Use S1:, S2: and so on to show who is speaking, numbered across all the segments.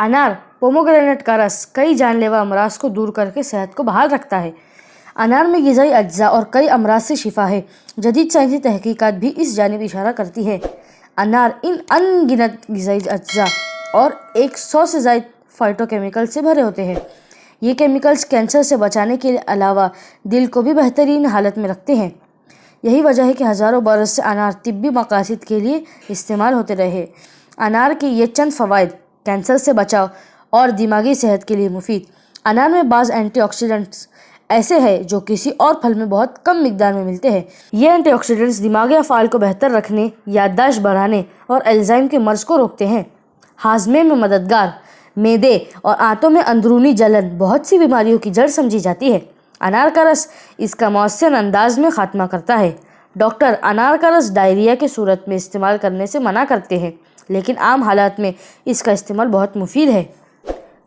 S1: अनार पोमोग्रेनेट का रस कई जानलेवा अमराज को दूर करके सेहत को बहाल रखता है। अनार में ग़िज़ाई अज्जा और कई अमराज से शिफा है। जदीद साइंसी तहकीकात भी इस जानिब इशारा करती है। अनार इन अनगिनत ग़िज़ाई अज्जा और 100 से ज़ायद फाइटोकेमिकल से भरे होते हैं। ये केमिकल्स कैंसर से बचाने के अलावा दिल को भी बेहतरीन हालत में रखते हैं। यही वजह है कि हज़ारों बरस से अनार तिब्बी मकासद के लिए इस्तेमाल होते रहे। अनार के ये चंद फ़वाइद: कैंसर से बचाव और दिमागी सेहत के लिए मुफीद। अनार में बाज़ एंटीऑक्सीडेंट्स ऐसे हैं जो किसी और फल में बहुत कम मिकदार में मिलते हैं। ये एंटीऑक्सीडेंट्स दिमागी अफ़आल को बेहतर रखने, याददाश्त बढ़ाने और अल्ज़ाइमर के मर्ज़ को रोकते हैं। हाज़मे में मददगार, मैदे और आंतों में अंदरूनी जलन बहुत सी बीमारियों की जड़ समझी जाती है। अनार का रस इसका मौसर अंदाज में खात्मा करता है। डॉक्टर अनार का रस डायरिया के सूरत में इस्तेमाल करने से मना करते हैं, लेकिन आम हालात में इसका इस्तेमाल बहुत मुफीद है।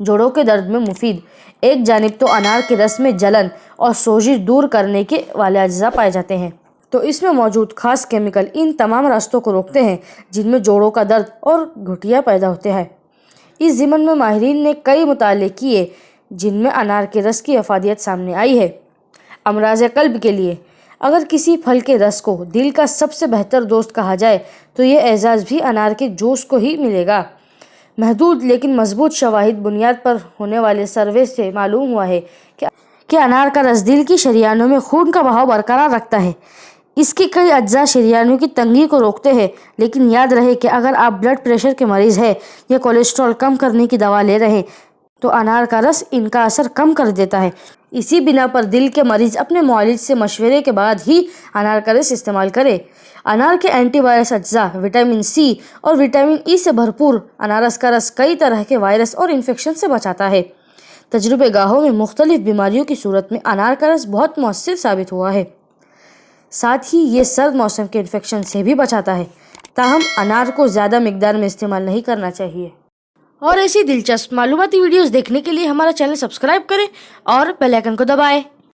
S1: जोड़ों के दर्द में मुफीद। एक जानिब तो अनार के रस में जलन और सोजिश दूर करने के वाले अज्जा पाए जाते हैं, तो इसमें मौजूद खास केमिकल इन तमाम रास्तों को रोकते हैं जिनमें जोड़ों का दर्द और घुटिया पैदा होते हैं। इस ज़िमन में माहिरीन ने कई मुताले किए जिनमें अनार के रस की अफादियत सामने आई है। अमराज़ क़ल्ब के लिए अगर किसी फल के रस को दिल का सबसे बेहतर दोस्त कहा जाए तो ये एजाज़ भी अनार के जूस को ही मिलेगा। महदूद लेकिन मजबूत शवाहिद बुनियाद पर होने वाले सर्वे से मालूम हुआ है कि अनार का रस दिल की शरियानों में खून का बहाव बरकरार रखता है। इसके कई अज्जा शरियानों की तंगी को रोकते हैं, लेकिन याद रहे कि अगर आप ब्लड प्रेशर के मरीज़ हैं या कोलेस्ट्रॉल कम करने की दवा ले रहे हैं तो अनार का रस इनका असर कम कर देता है। इसी बिना पर दिल के मरीज़ अपने मुआलिज से मशवरे के बाद ही अनार का रस इस्तेमाल करें। अनार के एंटीवायरस अज्जा, विटामिन सी और विटामिन ई से भरपूर अनारस का रस कई तरह के वायरस और इन्फेक्शन से बचाता है। तजुर्बे गाहों में मुख्तलिफ बीमारियों की सूरत में अनार का रस बहुत मौसर साबित हुआ है। साथ ही ये सर्द मौसम के इन्फेक्शन से भी बचाता है। ताहम अनार को ज़्यादा मिकदार में इस्तेमाल नहीं करना चाहिए। और ऐसी दिलचस्प मालूमाती वीडियोस देखने के लिए हमारा चैनल सब्सक्राइब करें और बेल आइकन को दबाएं।